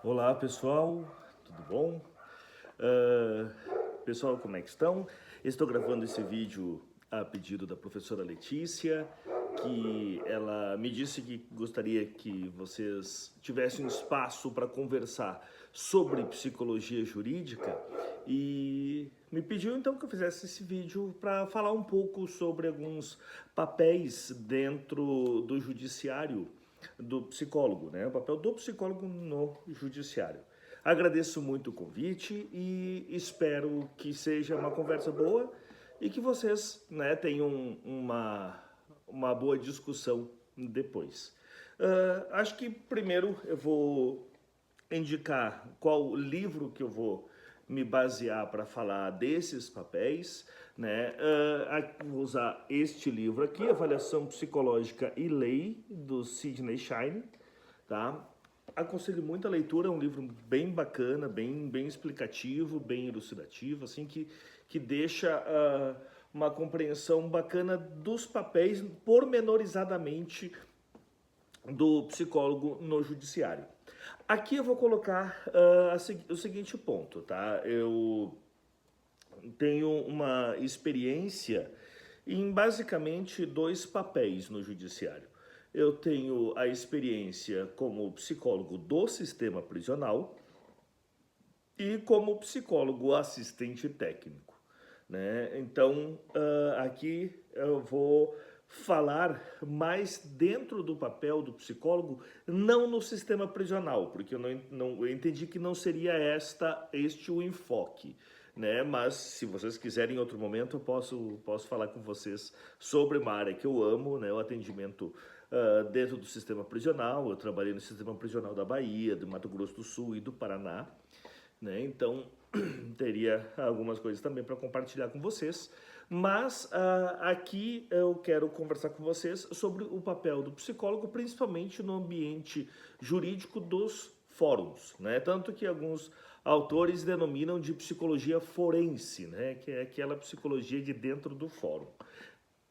Olá pessoal, tudo bom? Pessoal, como é que estão? Estou gravando esse vídeo a pedido da professora Letícia, que ela me disse que gostaria que vocês tivessem um espaço para conversar sobre psicologia jurídica e me pediu então que eu fizesse esse vídeo para falar um pouco sobre alguns papéis dentro do judiciário do psicólogo, né? O papel do psicólogo no judiciário. Agradeço muito o convite e espero que seja uma conversa boa e que vocês, né, tenham uma boa discussão depois. Acho que primeiro eu vou indicar qual livro que eu vou me basear para falar desses papéis, né? Vou usar este livro aqui, Avaliação Psicológica e Lei, do Sidney Shine, tá? Aconselho muito a leitura, é um livro bem bacana, bem explicativo, bem elucidativo, assim, que deixa uma compreensão bacana dos papéis pormenorizadamente do psicólogo no judiciário. Aqui eu vou colocar o seguinte ponto, tá? Eu tenho uma experiência em basicamente dois papéis no judiciário. Eu tenho a experiência como psicólogo do sistema prisional e como psicólogo assistente técnico, né? Então, aqui eu vou falar mais dentro do papel do psicólogo, não no sistema prisional, porque eu entendi que não seria este o enfoque, né? Mas se vocês quiserem em outro momento, eu posso falar com vocês sobre uma área que eu amo, né? O atendimento dentro do sistema prisional. Eu trabalhei no sistema prisional da Bahia, do Mato Grosso do Sul e do Paraná, né? Então, teria algumas coisas também para compartilhar com vocês, mas aqui eu quero conversar com vocês sobre o papel do psicólogo, principalmente no ambiente jurídico dos fóruns, né? Tanto que alguns autores denominam de psicologia forense, né? Que é aquela psicologia de dentro do fórum.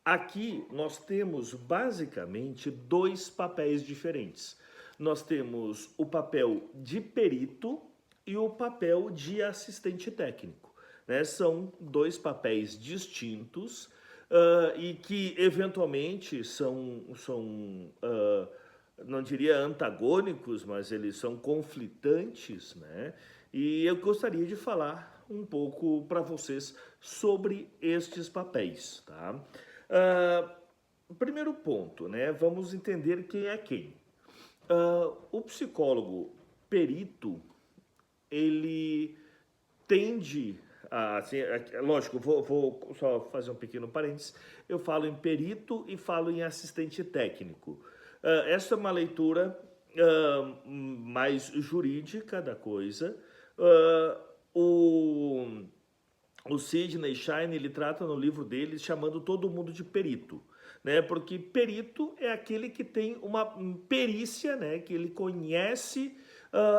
Aqui nós temos basicamente dois papéis diferentes. Nós temos o papel de perito e o papel de assistente técnico, né? São dois papéis distintos e que eventualmente não diria antagônicos, mas eles são conflitantes, né? E eu gostaria de falar um pouco para vocês sobre estes papéis, tá? Primeiro ponto, né? Vamos entender quem é quem. O psicólogo perito, ele tende a, assim, lógico, vou só fazer um pequeno parênteses, eu falo em perito e falo em assistente técnico. Essa é uma leitura mais jurídica da coisa. O Sidney Shine, ele trata no livro dele chamando todo mundo de perito, né? Porque perito é aquele que tem uma perícia, né? Que ele conhece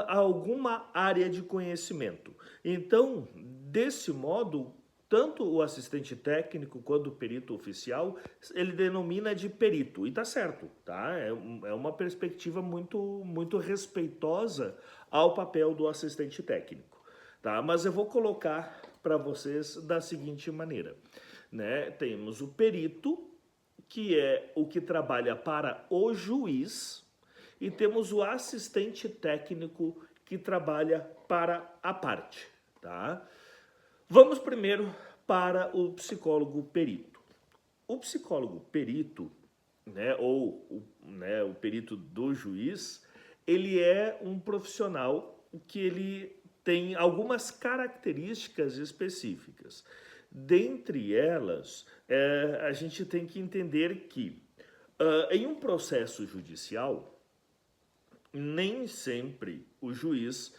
alguma área de conhecimento. Então, desse modo, tanto o assistente técnico quanto o perito oficial, ele denomina de perito. E tá certo, tá? É uma perspectiva muito respeitosa ao papel do assistente técnico, tá? Mas eu vou colocar para vocês da seguinte maneira, né? Temos o perito, que é o que trabalha para o juiz, e temos o assistente técnico que trabalha para a parte, tá? Vamos primeiro para o psicólogo perito. O psicólogo perito, né, o perito do juiz, ele é um profissional que ele tem algumas características específicas. Dentre elas, a gente tem que entender que em um processo judicial, nem sempre o juiz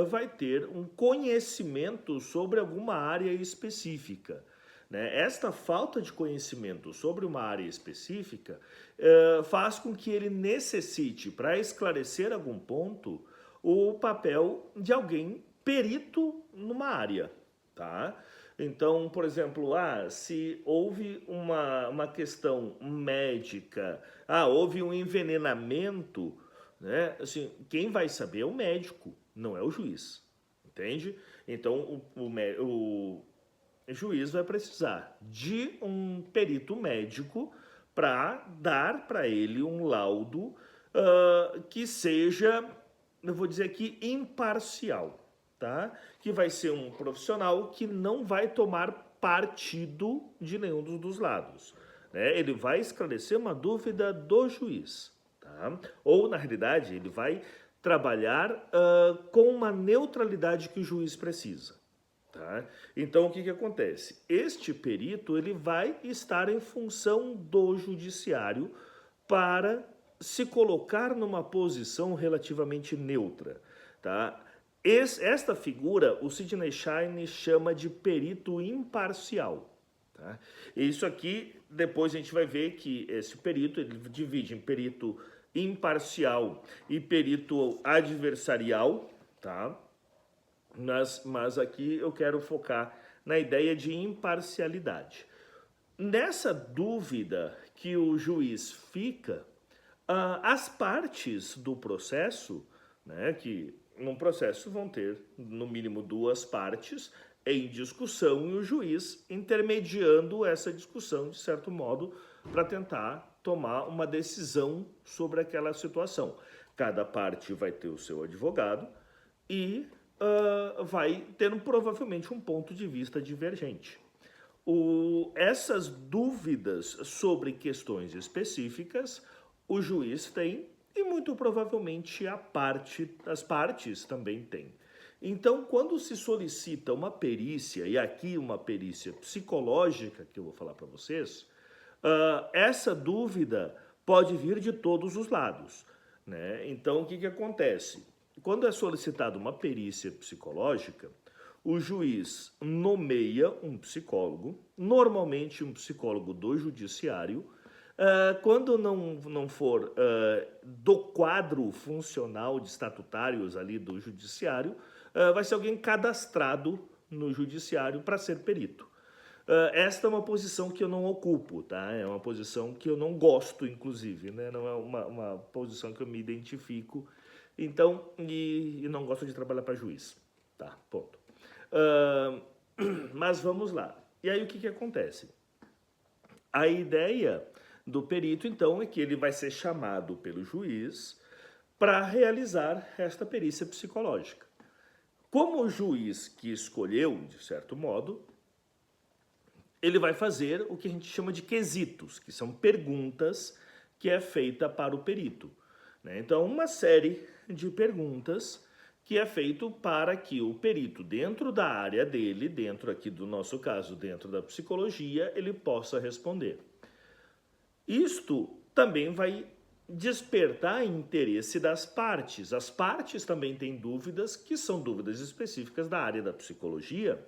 vai ter um conhecimento sobre alguma área específica, né? Esta falta de conhecimento sobre uma área específica faz com que ele necessite, para esclarecer algum ponto, o papel de alguém perito numa área, tá? Então, por exemplo, se houve uma questão médica, houve um envenenamento, né? Assim, quem vai saber é o médico, não é o juiz, entende? Então, o juiz vai precisar de um perito médico para dar para ele um laudo que seja, eu vou dizer aqui, imparcial, tá? Que vai ser um profissional que não vai tomar partido de nenhum dos lados, né? Ele vai esclarecer uma dúvida do juiz, tá? Ou, na realidade, ele vai trabalhar com uma neutralidade que o juiz precisa. Tá? Então, o que acontece? Este perito ele vai estar em função do judiciário para se colocar numa posição relativamente neutra. Tá? Esta figura, o Sidney Shine chama de perito imparcial. Tá? Isso aqui, depois a gente vai ver que esse perito ele divide em perito imparcial e perito adversarial, tá? Mas aqui eu quero focar na ideia de imparcialidade. Nessa dúvida que o juiz fica, as partes do processo, né, que num processo vão ter no mínimo duas partes em discussão e o juiz intermediando essa discussão, de certo modo, para tentar tomar uma decisão sobre aquela situação. Cada parte vai ter o seu advogado e vai ter provavelmente um ponto de vista divergente. Essas dúvidas sobre questões específicas, o juiz tem e muito provavelmente as partes também têm. Então, quando se solicita uma perícia, e aqui uma perícia psicológica, que eu vou falar para vocês, essa dúvida pode vir de todos os lados, né? Então, o que acontece? Quando é solicitada uma perícia psicológica, o juiz nomeia um psicólogo, normalmente um psicólogo do judiciário. Quando não for do quadro funcional de estatutários ali do judiciário, vai ser alguém cadastrado no judiciário para ser perito. Esta é uma posição que eu não ocupo, tá? É uma posição que eu não gosto, inclusive, né? Não é uma posição que eu me identifico. Então, e não gosto de trabalhar para juiz, tá? Ponto. Mas vamos lá. E aí o que acontece? A ideia do perito, então, é que ele vai ser chamado pelo juiz para realizar esta perícia psicológica. Como o juiz que escolheu, de certo modo, ele vai fazer o que a gente chama de quesitos, que são perguntas que é feita para o perito, né? Então, uma série de perguntas que é feito para que o perito, dentro da área dele, dentro aqui do nosso caso, dentro da psicologia, ele possa responder. Isto também vai despertar interesse das partes. As partes também têm dúvidas que são dúvidas específicas da área da psicologia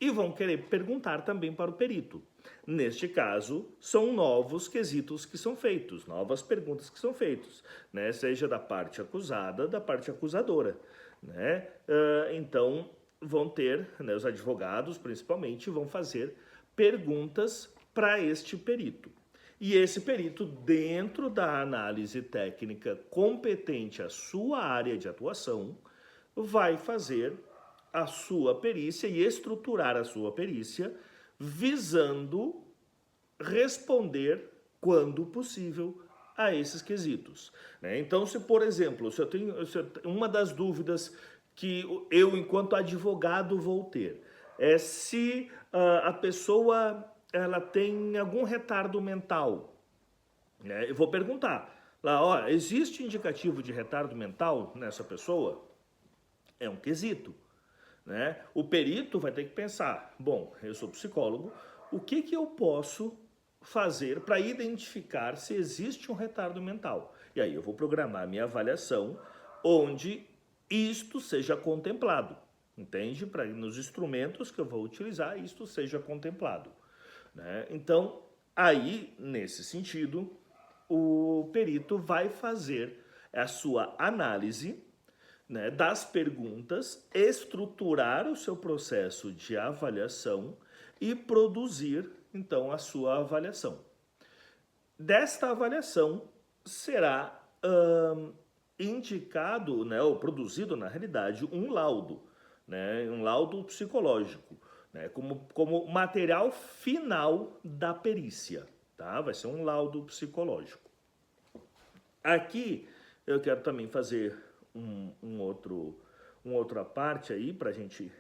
e vão querer perguntar também para o perito. Neste caso, são novos quesitos que são feitos, novas perguntas que são feitas, né? Seja da parte acusada, da parte acusadora, né? Então, vão ter, né, os advogados, principalmente, vão fazer perguntas para este perito. E esse perito, dentro da análise técnica competente à sua área de atuação, vai fazer a sua perícia e estruturar a sua perícia visando responder, quando possível, a esses quesitos, né? Então, se, por exemplo, uma das dúvidas que eu, enquanto advogado, vou ter é se a pessoa ela tem algum retardo mental, né? Eu vou perguntar lá, ó, existe indicativo de retardo mental nessa pessoa? É um quesito, né? O perito vai ter que pensar, bom, eu sou psicólogo, o que eu posso fazer para identificar se existe um retardo mental? E aí eu vou programar a minha avaliação onde isto seja contemplado, entende? Para nos instrumentos que eu vou utilizar, isto seja contemplado, né? Então, aí, nesse sentido, o perito vai fazer a sua análise, né, das perguntas, estruturar o seu processo de avaliação e produzir, então, a sua avaliação. Desta avaliação será indicado, né, ou produzido, na realidade, um laudo, né, um laudo psicológico, né, como material final da perícia, tá? Vai ser um laudo psicológico. Aqui eu quero também fazer uma outra parte aí para a gente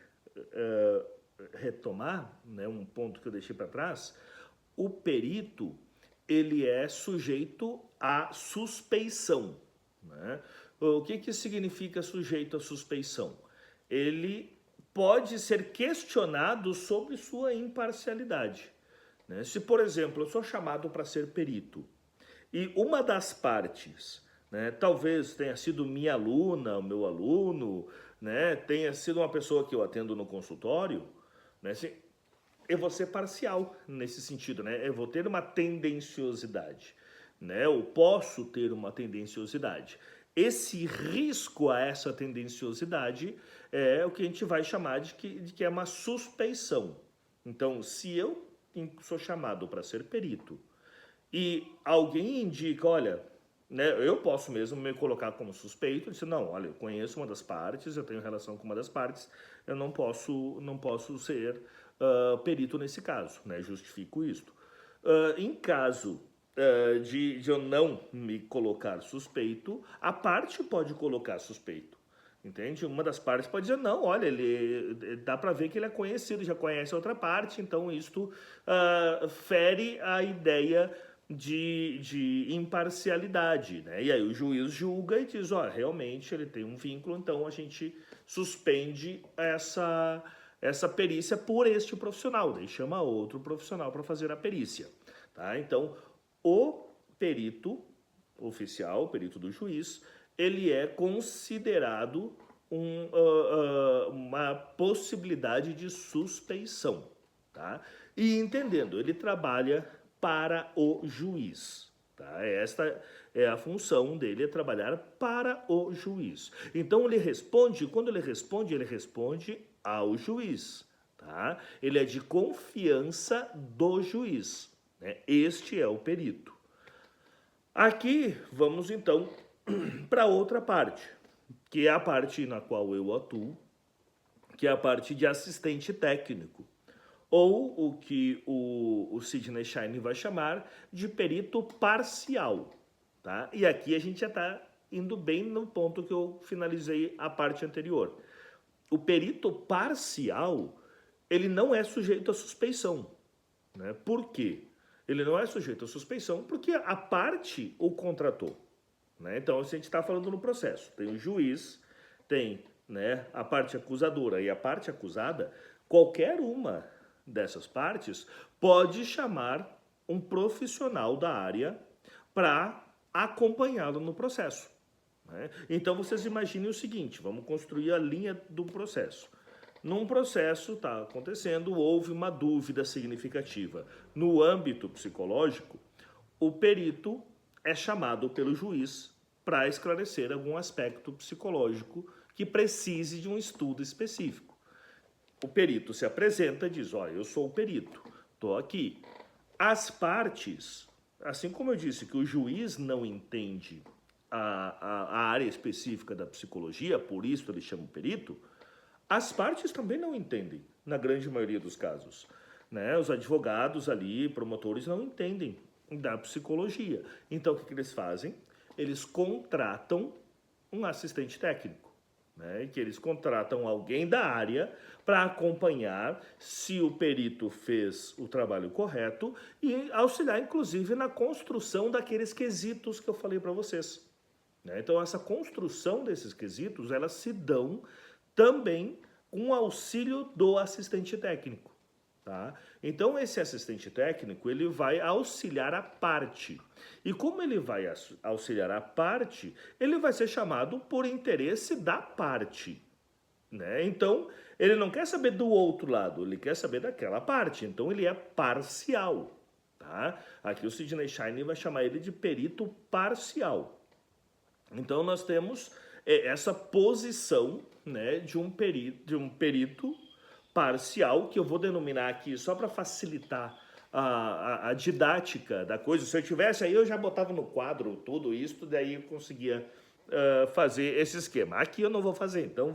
retomar, né, um ponto que eu deixei para trás. O perito, ele é sujeito à suspeição, né? O que significa sujeito à suspeição? Ele pode ser questionado sobre sua imparcialidade, né? Se, por exemplo, eu sou chamado para ser perito e uma das partes, né, talvez tenha sido minha aluna, o meu aluno, né, tenha sido uma pessoa que eu atendo no consultório, né, assim, eu vou ser parcial nesse sentido, né? Eu vou ter uma tendenciosidade, né? Eu posso ter uma tendenciosidade. Esse risco a essa tendenciosidade é o que a gente vai chamar de que é uma suspeição. Então, se eu sou chamado para ser perito e alguém indica, olha, né, eu posso mesmo me colocar como suspeito, dizer, não, olha, eu conheço uma das partes, eu tenho relação com uma das partes, eu não posso ser perito nesse caso, né, justifico isto. Em caso de eu não me colocar suspeito, a parte pode colocar suspeito. Entende? Uma das partes pode dizer, não, olha, ele dá para ver que ele é conhecido, já conhece a outra parte, então isto fere a ideia de imparcialidade, né? E aí o juiz julga e diz, ó, realmente ele tem um vínculo, então a gente suspende essa perícia por este profissional, daí chama outro profissional para fazer a perícia, tá? Então, o perito oficial, o perito do juiz, ele é considerado uma possibilidade de suspeição, tá? E entendendo, ele trabalha para o juiz, tá? Esta é a função dele, é trabalhar para o juiz. Então ele responde, quando ele responde ao juiz, tá? Ele é de confiança do juiz, né? Este é o perito. Aqui vamos então para outra parte, que é a parte na qual eu atuo, que é a parte de assistente técnico, ou o que o Sidney Shine vai chamar de perito parcial, tá? E aqui a gente já está indo bem no ponto que eu finalizei a parte anterior. O perito parcial, ele não é sujeito à suspeição, né? Por quê? Ele não é sujeito à suspeição porque a parte o contratou, né? Então, se a gente está falando no processo, tem o juiz, tem, né, a parte acusadora e a parte acusada, qualquer uma dessas partes pode chamar um profissional da área para acompanhá-lo no processo, né? Então, vocês imaginem o seguinte, vamos construir a linha do processo. Num processo está acontecendo, houve uma dúvida significativa. No âmbito psicológico, o perito é chamado pelo juiz para esclarecer algum aspecto psicológico que precise de um estudo específico. O perito se apresenta e diz, olha, eu sou o perito, estou aqui. As partes, assim como eu disse que o juiz não entende a área específica da psicologia, por isso ele chama o perito, as partes também não entendem, na grande maioria dos casos, né? Os advogados ali, promotores, não entendem da psicologia. Então, o que eles fazem? Eles contratam um assistente técnico, né? Que eles contratam alguém da área para acompanhar se o perito fez o trabalho correto e auxiliar, inclusive, na construção daqueles quesitos que eu falei para vocês, né? Então, essa construção desses quesitos, elas se dão também com auxílio do assistente técnico, tá? Então, esse assistente técnico, ele vai auxiliar a parte. E como ele vai auxiliar a parte, ele vai ser chamado por interesse da parte, né? Então, ele não quer saber do outro lado, ele quer saber daquela parte. Então, ele é parcial, tá? Aqui o Sidney Shine vai chamar ele de perito parcial. Então, nós temos essa posição, né, de um perito parcial, que eu vou denominar aqui só para facilitar a didática da coisa. Se eu tivesse aí, eu já botava no quadro tudo isso, daí eu conseguia fazer esse esquema. Aqui eu não vou fazer, então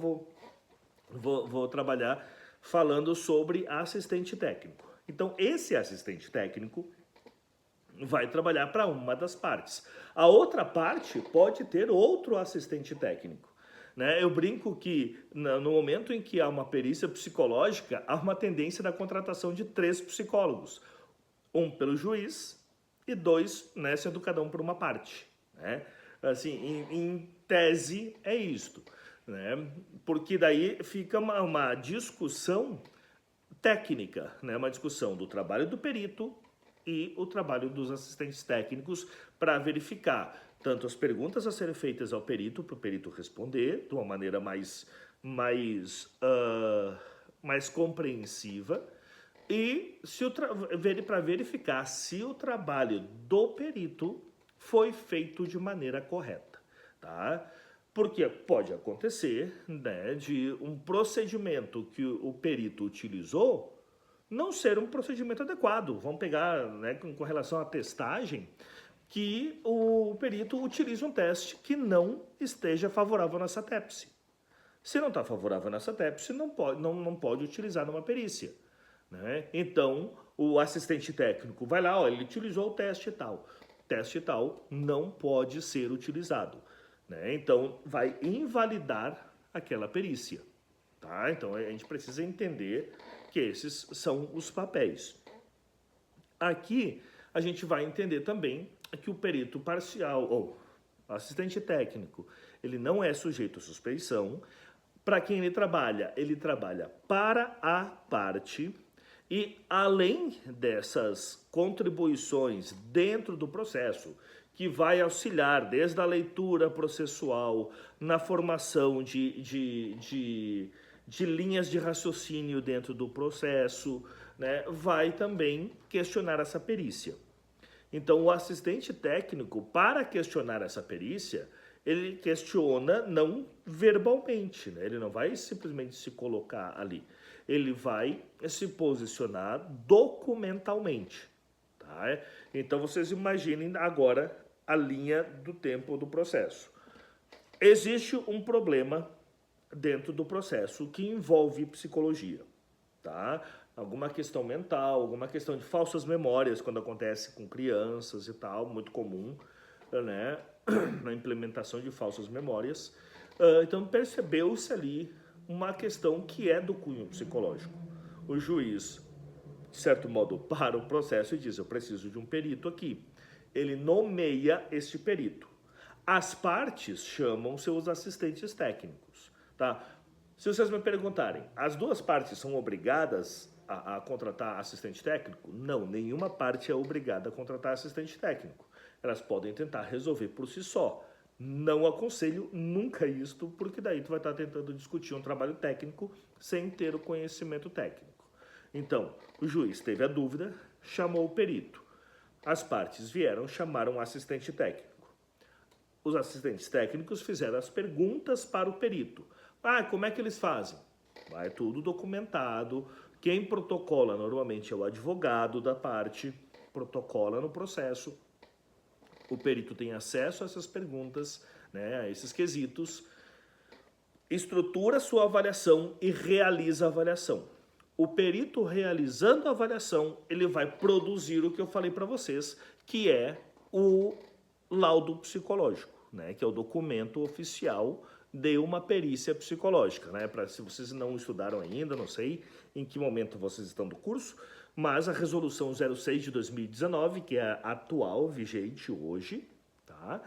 vou trabalhar falando sobre assistente técnico. Então, esse assistente técnico vai trabalhar para uma das partes. A outra parte pode ter outro assistente técnico. Né? Eu brinco que no momento em que há uma perícia psicológica, há uma tendência da contratação de 3 psicólogos. Um pelo juiz e 2, né, sendo cada um por uma parte. Né? Assim, em tese é isto. Né? Porque daí fica uma discussão técnica, né? Uma discussão do trabalho do perito e o trabalho dos assistentes técnicos para verificar tanto as perguntas a serem feitas ao perito, para o perito responder de uma maneira mais compreensiva, e para verificar se o trabalho do perito foi feito de maneira correta. Tá? Porque pode acontecer, né, de um procedimento que o perito utilizou não ser um procedimento adequado. Vamos pegar, né, com relação à testagem, que o perito utiliza um teste que não esteja favorável nessa TEPS. Se não está favorável nessa TEPS, não pode utilizar numa perícia. Né? Então, o assistente técnico vai lá, ó, ele utilizou o teste tal. Teste tal não pode ser utilizado. Né? Então, vai invalidar aquela perícia. Tá? Então, a gente precisa entender que esses são os papéis. Aqui, a gente vai entender também que o perito parcial, ou assistente técnico, ele não é sujeito à suspeição. Para quem ele trabalha para a parte. E, além dessas contribuições dentro do processo, que vai auxiliar desde a leitura processual, na formação de linhas de raciocínio dentro do processo, né, vai também questionar essa perícia. Então, o assistente técnico, para questionar essa perícia, ele questiona não verbalmente, né? Ele não vai simplesmente se colocar ali. Ele vai se posicionar documentalmente. Tá? Então, vocês imaginem agora a linha do tempo do processo. Existe um problema dentro do processo que envolve psicologia. Tá? Alguma questão mental, alguma questão de falsas memórias, quando acontece com crianças e tal, muito comum, né? Na implementação de falsas memórias. Então, percebeu-se ali uma questão que é do cunho psicológico. O juiz, de certo modo, para o processo e diz, eu preciso de um perito aqui. Ele nomeia este perito. As partes chamam seus assistentes técnicos. Tá? Se vocês me perguntarem, as duas partes são obrigadas a contratar assistente técnico? Não, nenhuma parte é obrigada a contratar assistente técnico. Elas podem tentar resolver por si só. Não aconselho nunca isto, porque daí tu vai estar tentando discutir um trabalho técnico sem ter o conhecimento técnico. Então, o juiz teve a dúvida, chamou o perito. As partes vieram, chamaram o assistente técnico. Os assistentes técnicos fizeram as perguntas para o perito. Como é que eles fazem? Vai tudo documentado. Quem protocola normalmente é o advogado da parte, protocola no processo. O perito tem acesso a essas perguntas, né, a esses quesitos, estrutura sua avaliação e realiza a avaliação. O perito realizando a avaliação, ele vai produzir o que eu falei para vocês, que é o laudo psicológico, né, que é o documento oficial de uma perícia psicológica. Né, se vocês não estudaram ainda, não sei em que momento vocês estão do curso, mas a resolução 06 de 2019, que é a atual, vigente hoje, tá?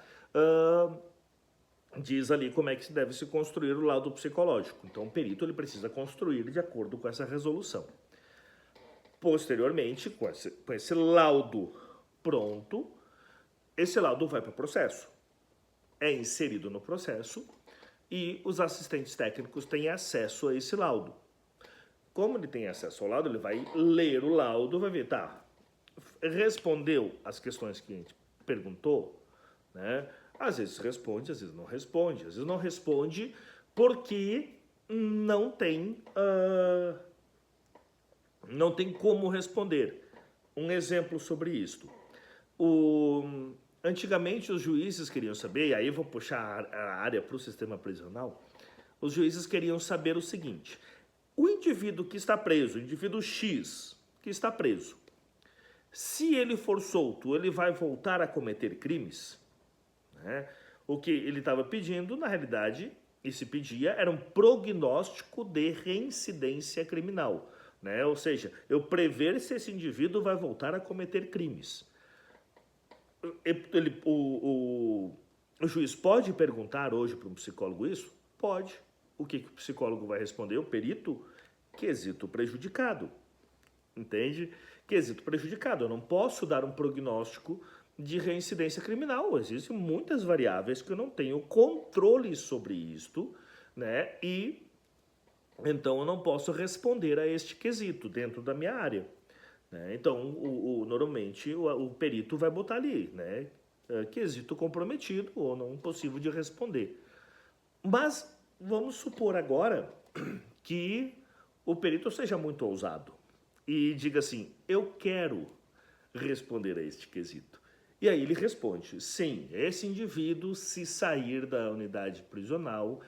Diz ali como é que deve se construir o laudo psicológico. Então, o perito ele precisa construir de acordo com essa resolução. Posteriormente, com esse laudo pronto, esse laudo vai para o processo. É inserido no processo e os assistentes técnicos têm acesso a esse laudo. Como ele tem acesso ao laudo, ele vai ler o laudo, vai ver, tá, respondeu as questões que a gente perguntou, né? Às vezes responde, às vezes não responde. Às vezes não responde porque não tem como responder. Um exemplo sobre isto. Antigamente os juízes queriam saber, e aí eu vou puxar a área para o sistema prisional, os juízes queriam saber o seguinte: o indivíduo que está preso, o indivíduo X que está preso, se ele for solto, ele vai voltar a cometer crimes? Né? O que ele estava pedindo, na realidade, e se pedia, era um prognóstico de reincidência criminal. Né? Ou seja, eu prever se esse indivíduo vai voltar a cometer crimes. O juiz pode perguntar hoje para um psicólogo isso? Pode. O que o psicólogo vai responder? O perito? Quesito prejudicado. Entende? Quesito prejudicado. Eu não posso dar um prognóstico de reincidência criminal. Existem muitas variáveis que eu não tenho controle sobre isto, né? E então eu não posso responder a este quesito dentro da minha área. Né? Então, normalmente, o perito vai botar ali, né? Quesito comprometido ou não possível de responder. Mas vamos supor agora que o perito seja muito ousado e diga assim: eu quero responder a este quesito. E aí ele responde: sim, esse indivíduo, se sair da unidade prisional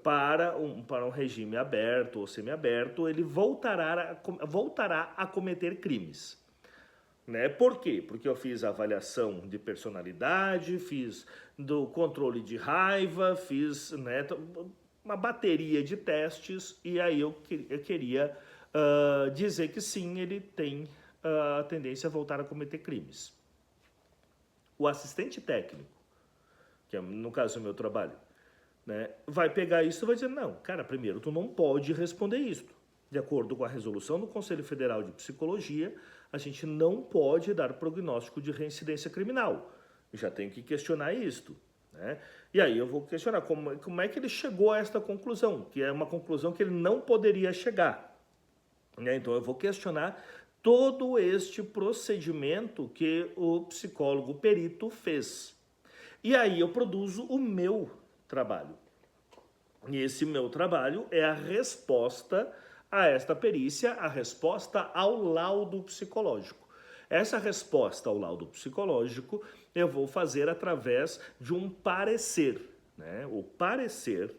para um regime aberto ou semiaberto, ele voltará a cometer crimes. Né? Por quê? Porque eu fiz avaliação de personalidade, fiz do controle de raiva, fiz, né, uma bateria de testes, e aí eu queria dizer que sim, ele tem a tendência a voltar a cometer crimes. O assistente técnico, que é no caso o meu trabalho, né, vai pegar isso e vai dizer: não, cara, primeiro, tu não pode responder isso. De acordo com a resolução do Conselho Federal de Psicologia, a gente não pode dar prognóstico de reincidência criminal. Eu já tenho que questionar isto. Né? E aí eu vou questionar como é que ele chegou a esta conclusão, que é uma conclusão que ele não poderia chegar. Né? Então eu vou questionar todo este procedimento que o psicólogo perito fez. E aí eu produzo o meu trabalho. E esse meu trabalho é a resposta a esta perícia, a resposta ao laudo psicológico. Essa resposta ao laudo psicológico eu vou fazer através de um parecer. Né? O parecer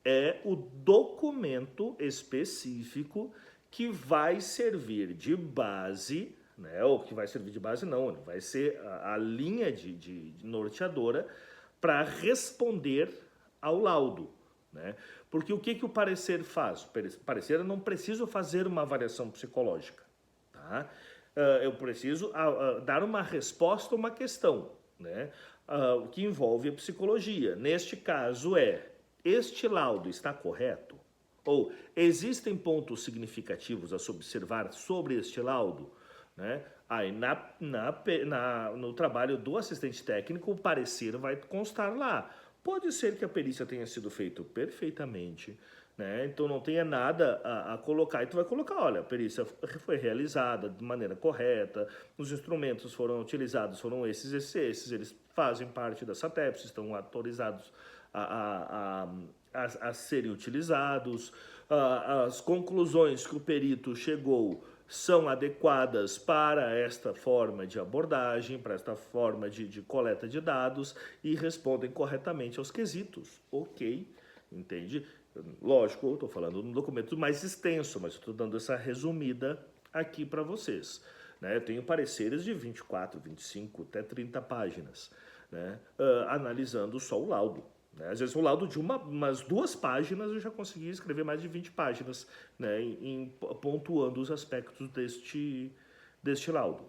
é o documento específico que vai servir de base, né? Ou que vai servir de base não, vai ser a linha de norteadora para responder ao laudo. Né? Porque o que o parecer faz? O parecer, eu não preciso fazer uma avaliação psicológica. Tá? Eu preciso dar uma resposta a uma questão, né? Que envolve a psicologia. Neste caso este laudo está correto? Ou existem pontos significativos a se observar sobre este laudo? Né? Aí no trabalho do assistente técnico, o parecer vai constar lá. Pode ser que a perícia tenha sido feita perfeitamente, né? Então não tenha nada a colocar. E tu vai colocar: olha, a perícia foi realizada de maneira correta, os instrumentos foram utilizados, foram esses, eles fazem parte da SATEPS, estão autorizados a serem utilizados, as conclusões que o perito chegou são adequadas para esta forma de abordagem, para esta forma de coleta de dados e respondem corretamente aos quesitos. Ok, entende? Lógico, eu estou falando de um documento mais extenso, mas estou dando essa resumida aqui para vocês. Né? Eu tenho pareceres de 24, 25, até 30 páginas, né? Analisando só o laudo. Né? Às vezes o laudo de umas 2 páginas eu já consegui escrever mais de 20 páginas, né? Pontuando os aspectos deste laudo.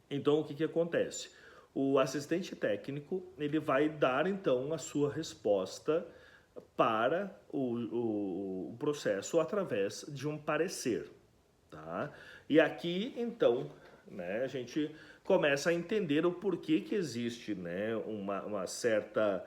Então o que acontece? O assistente técnico ele vai dar então a sua resposta para o processo através de um parecer. Tá? E aqui então, né, a gente começa a entender o porquê que existe, né, uma certa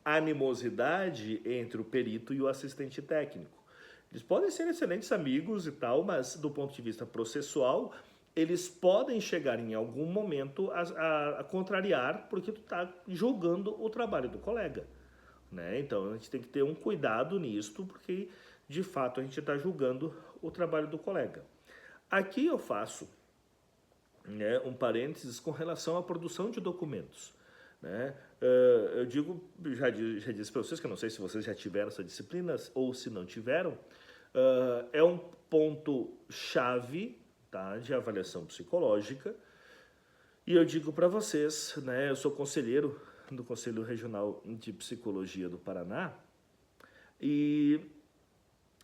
animosidade entre o perito e o assistente técnico. Eles podem ser excelentes amigos e tal, mas do ponto de vista processual, eles podem chegar em algum momento a contrariar, porque tu está julgando o trabalho do colega. Né? Então a gente tem que ter um cuidado nisto, porque de fato a gente está julgando o trabalho do colega. Aqui eu faço né, um parênteses com relação à produção de documentos. Né? Eu digo, já disse para vocês, que eu não sei se vocês já tiveram essa disciplina ou se não tiveram, é um ponto-chave, tá, de avaliação psicológica. E eu digo para vocês, né, eu sou conselheiro do Conselho Regional de Psicologia do Paraná, e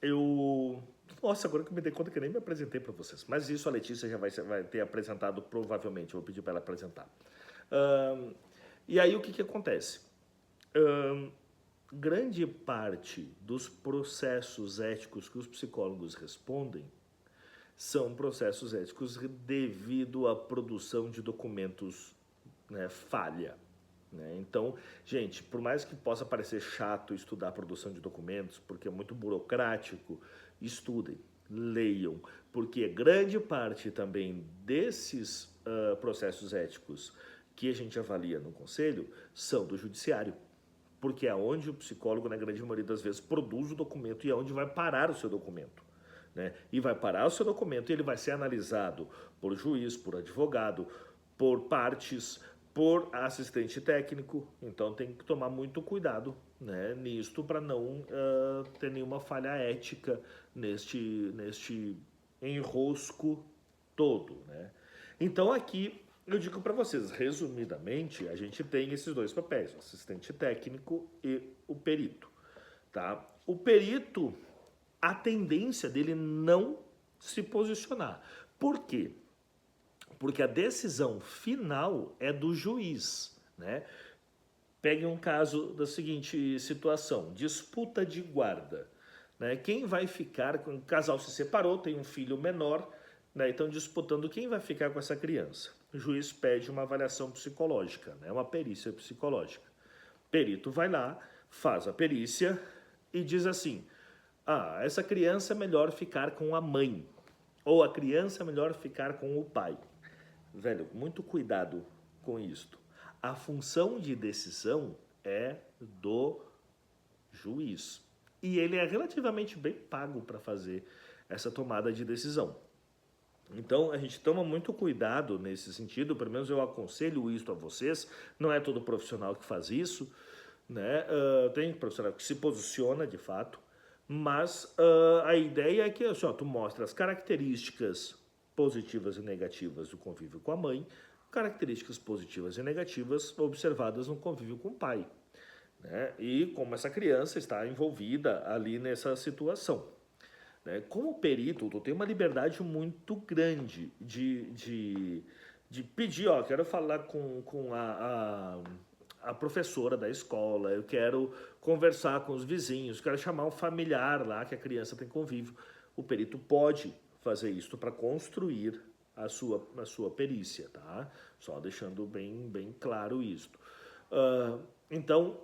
eu... Nossa, agora que eu me dei conta que eu nem me apresentei para vocês. Mas isso a Letícia já vai ter apresentado, provavelmente. Eu vou pedir para ela apresentar. E aí o que acontece? Grande parte dos processos éticos que os psicólogos respondem são processos éticos devido à produção de documentos, né, falha. Né? Então, gente, por mais que possa parecer chato estudar a produção de documentos, porque é muito burocrático, estudem, leiam, porque grande parte também desses processos éticos que a gente avalia no conselho são do judiciário, porque é onde o psicólogo, na grande maioria das vezes, produz o documento e é onde vai parar o seu documento. Né? E vai parar o seu documento e ele vai ser analisado por juiz, por advogado, por partes, por assistente técnico. Então tem que tomar muito cuidado, né, nisto, para não ter nenhuma falha ética neste enrosco todo. Né? Então aqui eu digo para vocês, resumidamente, a gente tem esses dois papéis, o assistente técnico e o perito. Tá? O perito, a tendência dele não se posicionar. Por quê? Porque a decisão final é do juiz, né? Pegue um caso da seguinte situação, disputa de guarda. Né? Quem vai ficar, o casal se separou, tem um filho menor, né? Estão disputando quem vai ficar com essa criança. O juiz pede uma avaliação psicológica, né? Uma perícia psicológica. O perito vai lá, faz a perícia e diz assim, essa criança é melhor ficar com a mãe, ou a criança é melhor ficar com o pai. Velho, muito cuidado com isto. A função de decisão é do juiz. E ele é relativamente bem pago para fazer essa tomada de decisão. Então, a gente toma muito cuidado nesse sentido, pelo menos eu aconselho isso a vocês, não é todo profissional que faz isso, né? Tem profissional que se posiciona de fato, mas a ideia é que assim, tu mostra as características positivas e negativas do convívio com a mãe, características positivas e negativas observadas no convívio com o pai. Né? E como essa criança está envolvida ali nessa situação. Né? Como perito, tu tem uma liberdade muito grande de pedir, quero falar com a professora da escola, eu quero conversar com os vizinhos, quero chamar um familiar lá que a criança tem convívio. O perito pode fazer isso para construir a sua perícia, tá? Só deixando bem claro isto. Então,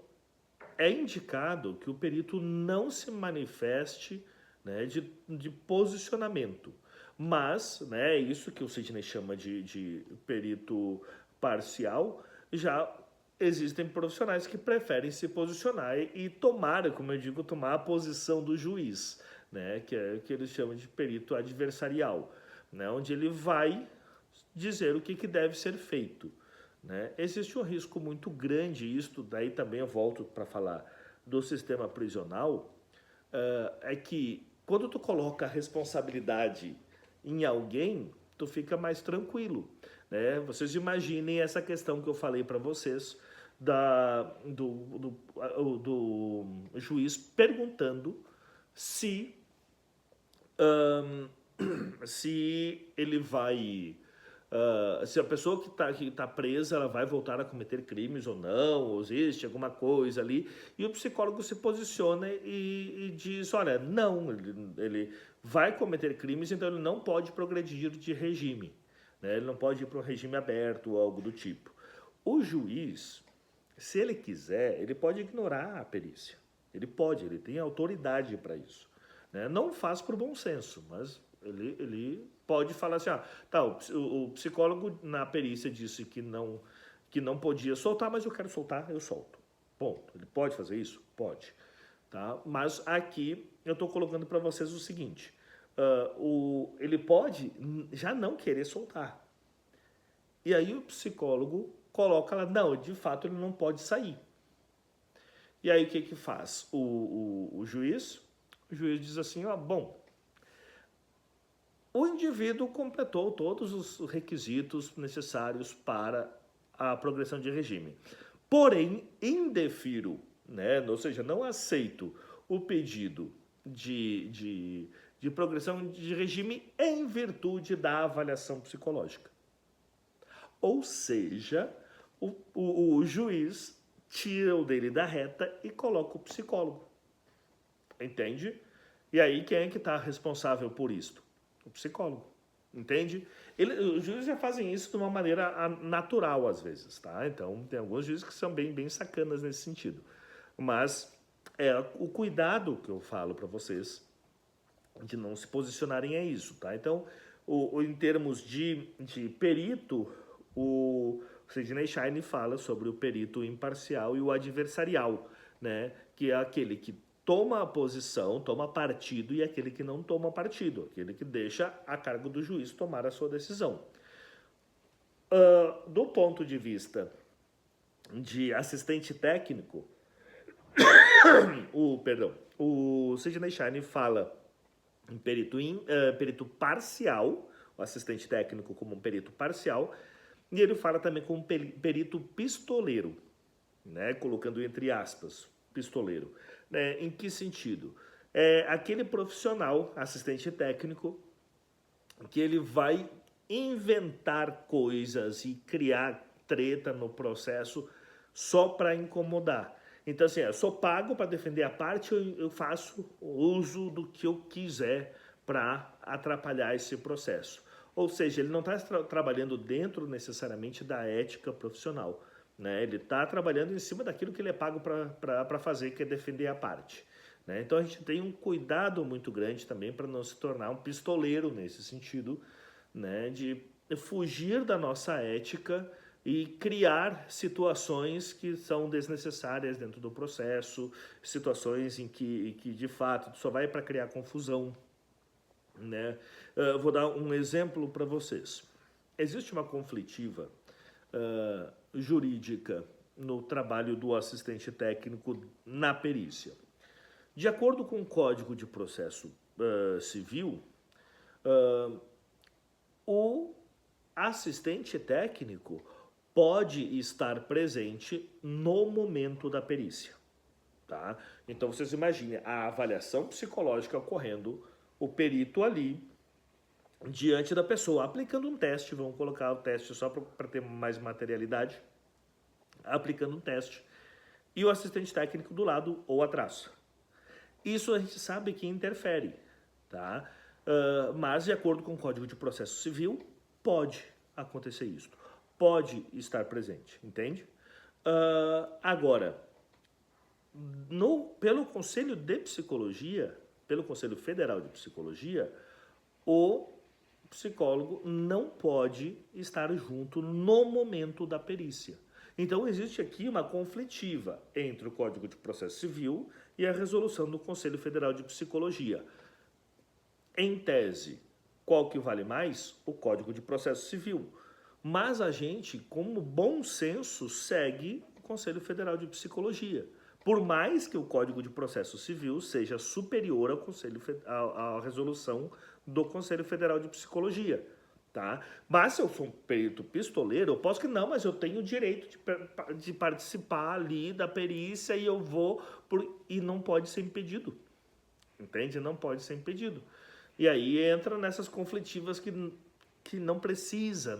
é indicado que o perito não se manifeste, né, de posicionamento. Mas, né, isso que o Sidney chama de perito parcial, já existem profissionais que preferem se posicionar e tomar, como eu digo, tomar a posição do juiz, né, que é o que eles chamam de perito adversarial, né, onde ele vai dizer o que deve ser feito. Né? Existe um risco muito grande, isto daí também eu volto para falar do sistema prisional, é que quando tu coloca a responsabilidade em alguém, tu fica mais tranquilo. Né? Vocês imaginem essa questão que eu falei para vocês, do juiz perguntando se ele vai... se a pessoa que tá presa, ela vai voltar a cometer crimes ou não, ou existe alguma coisa ali, e o psicólogo se posiciona e diz, olha, não, ele vai cometer crimes, então ele não pode progredir de regime, né? Ele não pode ir para um regime aberto ou algo do tipo. O juiz, se ele quiser, ele pode ignorar a perícia, ele tem autoridade para isso, né? Não faz por bom senso, mas ele pode falar assim, o psicólogo na perícia disse que não podia soltar, mas eu quero soltar, eu solto. Ponto. Ele pode fazer isso? Pode. Tá? Mas aqui eu estou colocando para vocês o seguinte, ele pode já não querer soltar. E aí o psicólogo coloca lá, não, de fato ele não pode sair. E aí o que que faz o juiz? O juiz diz assim, ó, bom, o indivíduo completou todos os requisitos necessários para a progressão de regime. Porém, indefiro, né, ou seja, não aceito o pedido de progressão de regime em virtude da avaliação psicológica. Ou seja, o juiz tira o dele da reta e coloca o psicólogo. Entende? E aí quem é que está responsável por isto? O psicólogo. Entende? Os juízes já fazem isso de uma maneira natural às vezes, tá? Então tem alguns juízes que são bem sacanas nesse sentido. Mas o cuidado que eu falo para vocês de não se posicionarem é isso, tá? Então, em termos de perito, o Sidney Shine fala sobre o perito imparcial e o adversarial, né? Que é aquele que toma a posição, toma partido, e aquele que não toma partido, aquele que deixa a cargo do juiz tomar a sua decisão. Do ponto de vista de assistente técnico, o Sidney Shine fala em perito parcial, o assistente técnico como um perito parcial, e ele fala também como perito pistoleiro, né, colocando entre aspas, pistoleiro. Né, em que sentido? É aquele profissional, assistente técnico, que ele vai inventar coisas e criar treta no processo só para incomodar. Então, assim, eu sou pago para defender a parte, eu faço uso do que eu quiser para atrapalhar esse processo. Ou seja, ele não está trabalhando dentro necessariamente da ética profissional, né? Ele está trabalhando em cima daquilo que ele é pago para fazer, que é defender a parte. Né? Então a gente tem um cuidado muito grande também para não se tornar um pistoleiro nesse sentido, né? De fugir da nossa ética e criar situações que são desnecessárias dentro do processo, situações em que de fato só vai para criar confusão. Né? Vou dar um exemplo para vocês. Existe uma conflitiva jurídica no trabalho do assistente técnico na perícia. De acordo com o Código de Processo Civil, o assistente técnico pode estar presente no momento da perícia. Tá? Então vocês imaginem a avaliação psicológica ocorrendo, o perito ali diante da pessoa, aplicando um teste, vamos colocar o teste só para ter mais materialidade, aplicando um teste, e o assistente técnico do lado ou atrás. Isso a gente sabe que interfere, tá? Mas de acordo com o Código de Processo Civil, pode acontecer isso, pode estar presente, entende? Agora, pelo Conselho de Psicologia, pelo Conselho Federal de Psicologia, o psicólogo não pode estar junto no momento da perícia. Então existe aqui uma conflitiva entre o Código de Processo Civil e a resolução do Conselho Federal de Psicologia. Em tese, qual que vale mais? O Código de Processo Civil. Mas a gente, como bom senso, segue o Conselho Federal de Psicologia. Por mais que o Código de Processo Civil seja superior à resolução do Conselho Federal de Psicologia, tá? Mas se eu for um perito pistoleiro, eu posso que não, mas eu tenho o direito de participar ali da perícia e eu vou, e não pode ser impedido, entende? Não pode ser impedido. E aí entra nessas conflitivas que não precisa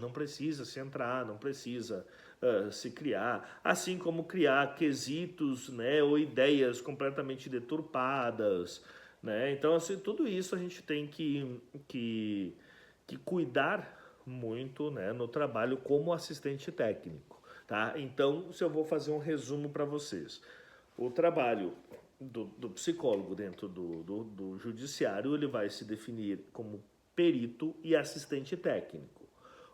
se entrar, não precisa se criar, assim como criar quesitos, né, ou ideias completamente deturpadas, né? Então, assim, tudo isso a gente tem que cuidar muito, né, no trabalho como assistente técnico, tá? Então, se eu vou fazer um resumo para vocês, o trabalho do psicólogo dentro do judiciário, ele vai se definir como perito e assistente técnico.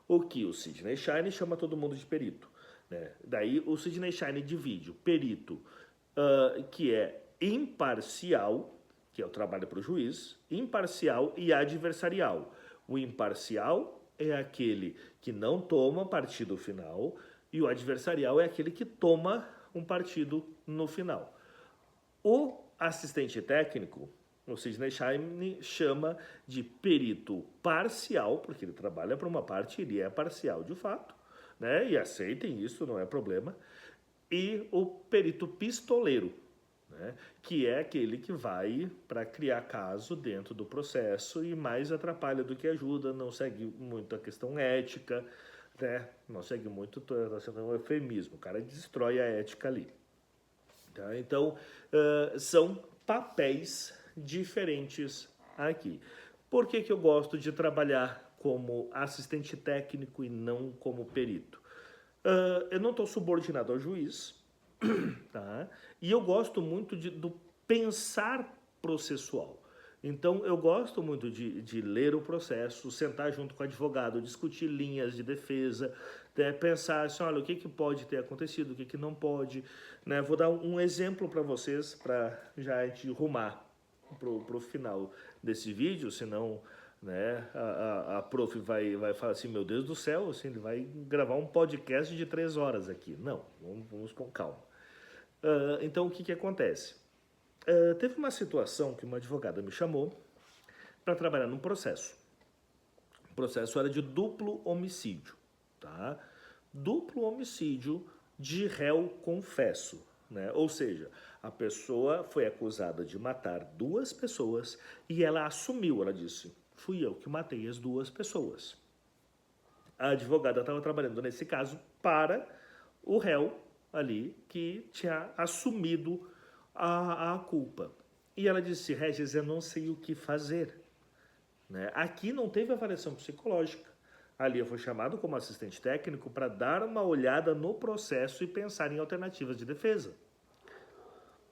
O que o Sidney Shine chama todo mundo de perito. Né? Daí o Sidney Shine divide o perito, que é imparcial, que é o trabalho para o juiz, imparcial e adversarial. O imparcial é aquele que não toma partido final e o adversarial é aquele que toma um partido no final. O assistente técnico, o Sidney Shein, chama de perito parcial, porque ele trabalha para uma parte, ele é parcial de fato, né? E aceitem isso, não é problema. E o perito pistoleiro, né? Que é aquele que vai para criar caso dentro do processo e mais atrapalha do que ajuda, não segue muito a questão ética, né? Não segue muito o eufemismo, o cara destrói a ética ali. Tá? Então, são papéis diferentes aqui. Por que eu gosto de trabalhar como assistente técnico e não como perito? Eu não estou subordinado ao juiz, tá? E eu gosto muito do pensar processual. Então, eu gosto muito de ler o processo, sentar junto com o advogado, discutir linhas de defesa, né, pensar assim, olha, o que pode ter acontecido, o que não pode. Né? Vou dar um exemplo para vocês, para já a gente rumar para o final desse vídeo, senão, né, a prof vai falar assim, meu Deus do céu, assim, ele vai gravar um podcast de 3 horas aqui. Não, vamos com calma. Então, o que acontece? Teve uma situação que uma advogada me chamou para trabalhar num processo. O processo era de duplo homicídio, tá? Duplo homicídio de réu confesso, né? Ou seja, a pessoa foi acusada de matar 2 pessoas e ela assumiu, ela disse, fui eu que matei as 2 pessoas. A advogada estava trabalhando nesse caso para o réu ali que tinha assumido a culpa. E ela disse, Regis, eu não sei o que fazer. Né? Aqui não teve avaliação psicológica. Ali eu fui chamado como assistente técnico para dar uma olhada no processo e pensar em alternativas de defesa.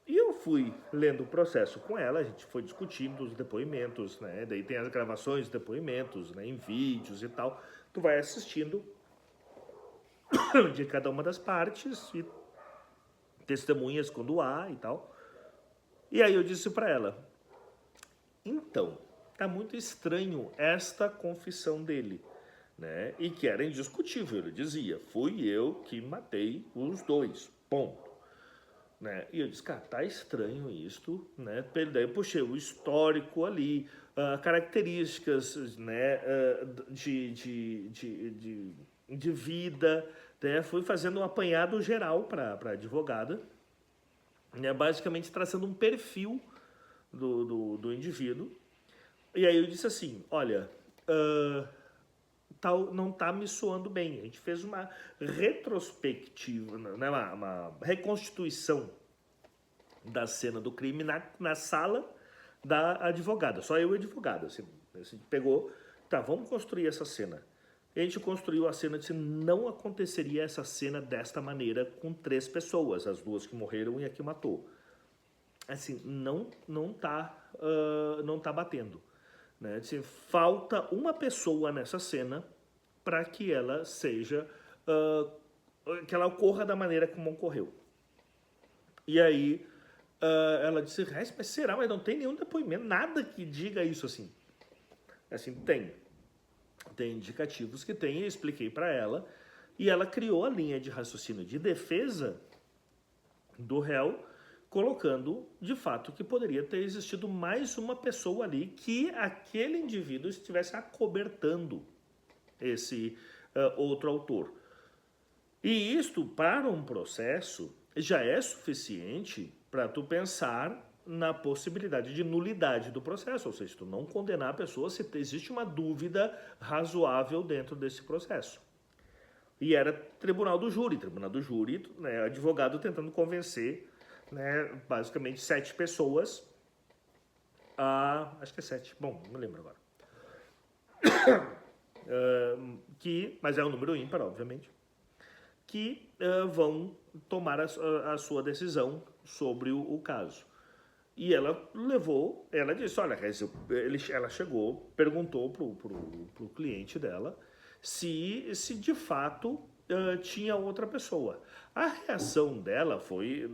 E eu fui lendo o processo com ela, a gente foi discutindo os depoimentos, né? Daí tem as gravações de depoimentos, né? Em vídeos e tal. Tu vai assistindo de cada uma das partes e testemunhas quando há e tal. E aí eu disse para ela, então, tá muito estranho esta confissão dele, né? E que era indiscutível, ele dizia, fui eu que matei os 2, ponto. Né? E eu disse, cara, tá estranho isto, né? Daí eu puxei o histórico ali, características, né, de vida, né? Fui fazendo um apanhado geral para a advogada, né? Basicamente traçando um perfil do indivíduo. E aí eu disse assim, olha, não está me soando bem. A gente fez uma retrospectiva, né, uma reconstituição da cena do crime na sala da advogada. Só eu e a advogada. Assim, a gente pegou, tá, vamos construir essa cena. A gente construiu a cena, disse, não aconteceria essa cena desta maneira com 3 pessoas, as 2 que morreram e a que matou. Assim, não tá batendo. Né? Disse, falta uma pessoa nessa cena para que ela seja, que ela ocorra da maneira como ocorreu. E aí ela disse, mas será? Mas não tem nenhum depoimento, nada que diga isso assim. Assim, tem indicativos que tem, eu expliquei para ela, e ela criou a linha de raciocínio de defesa do réu, colocando, de fato, que poderia ter existido mais uma pessoa ali que aquele indivíduo estivesse acobertando esse outro autor. E isto, para um processo, já é suficiente para tu pensar na possibilidade de nulidade do processo, ou seja, tu não condenar a pessoa se existe uma dúvida razoável dentro desse processo. E era tribunal do júri, né, advogado tentando convencer, né, basicamente 7 pessoas, acho que é 7, bom, não me lembro agora, mas é um número ímpar, obviamente, que vão tomar a sua decisão sobre o caso. E ela disse, olha, ela chegou, perguntou pro cliente dela se de fato tinha outra pessoa. A reação dela foi,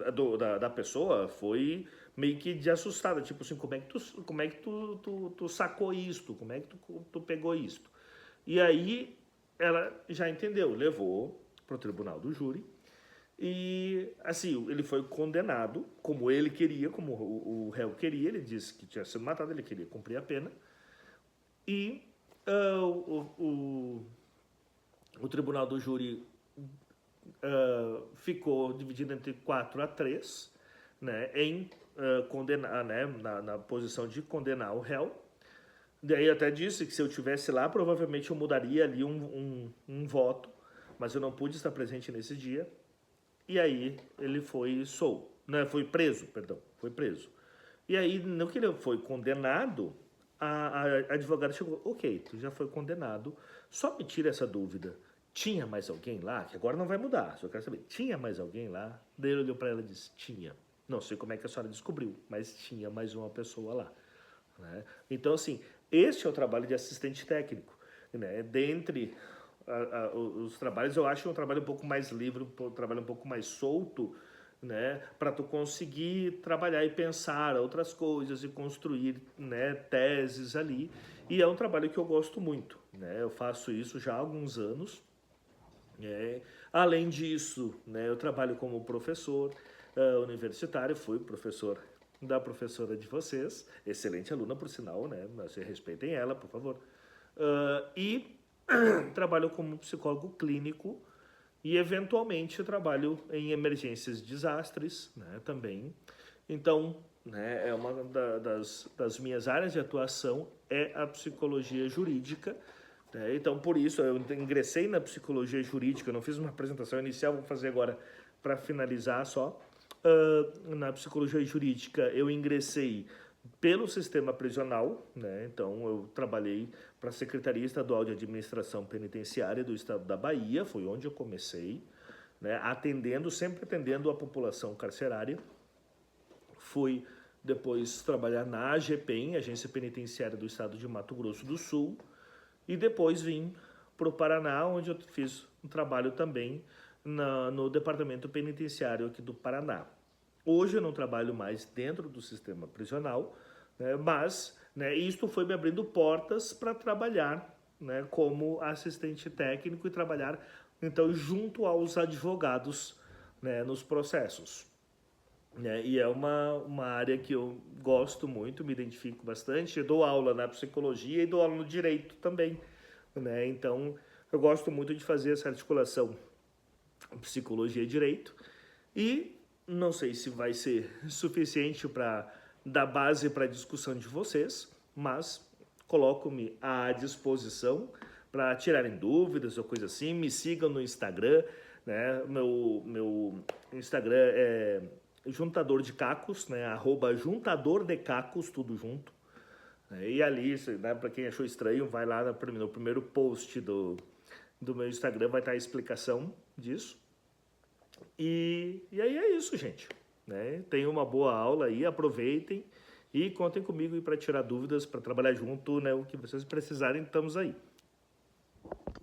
da pessoa, foi meio que de assustada, tipo assim, como é que tu sacou isto? Como é que tu pegou isto? E aí ela já entendeu, levou para o tribunal do júri e, assim, ele foi condenado, como ele queria, como o réu queria, ele disse que tinha sido matado, ele queria cumprir a pena. E o tribunal do júri ficou dividido entre 4-3, né, em condenar, né, na posição de condenar o réu. Daí até disse que se eu tivesse lá, provavelmente eu mudaria ali um voto, mas eu não pude estar presente nesse dia. E aí ele foi né, foi preso, perdão, foi preso. E aí, no que ele foi condenado, a advogada chegou, ok, tu já foi condenado, só me tira essa dúvida. Tinha mais alguém lá? Que agora não vai mudar, só quero saber. Tinha mais alguém lá? Daí ele olhou para ela e disse, tinha. Não sei como é que a senhora descobriu, mas tinha mais uma pessoa lá. Né? Então, assim, este é o trabalho de assistente técnico. Né? Dentre os trabalhos, eu acho um trabalho um pouco mais livre, um trabalho um pouco mais solto, né, para tu conseguir trabalhar e pensar outras coisas e construir, né, teses ali. E é um trabalho que eu gosto muito, né? Eu faço isso já há alguns anos. Além disso, né, eu trabalho como professor universitário, fui professor da professora de vocês, excelente aluna por sinal, né? Vocês respeitem ela, por favor. E trabalho como psicólogo clínico e eventualmente trabalho em emergências e desastres, né, também. Então, né, é uma das minhas áreas de atuação é a psicologia jurídica. Né? Então, por isso, eu ingressei na psicologia jurídica, eu não fiz uma apresentação inicial, vou fazer agora para finalizar só. Na psicologia jurídica, eu ingressei pelo sistema prisional, né? Então eu trabalhei para a Secretaria Estadual de Administração Penitenciária do Estado da Bahia, foi onde eu comecei, né? Sempre atendendo a população carcerária. Fui depois trabalhar na AGPEM, Agência Penitenciária do Estado de Mato Grosso do Sul, e depois vim para o Paraná, onde eu fiz um trabalho também no Departamento Penitenciário aqui do Paraná. Hoje eu não trabalho mais dentro do sistema prisional, né, mas, né, isto foi me abrindo portas para trabalhar, né, como assistente técnico e trabalhar então junto aos advogados, né, nos processos. Né, e é uma área que eu gosto muito, me identifico bastante. Eu dou aula na psicologia e dou aula no direito também. Né, então eu gosto muito de fazer essa articulação psicologia e direito. E não sei se vai ser suficiente para dar base para a discussão de vocês, mas coloco-me à disposição para tirarem dúvidas ou coisa assim. Me sigam no Instagram, né? Meu Instagram é juntador de cacos, né? @juntador de cacos, tudo junto. E ali, né, para quem achou estranho, vai lá no primeiro post do meu Instagram, vai estar a explicação disso. E aí é isso, gente. Né? Tenham uma boa aula aí, aproveitem e contem comigo para tirar dúvidas, para trabalhar junto, né? O que vocês precisarem, estamos aí.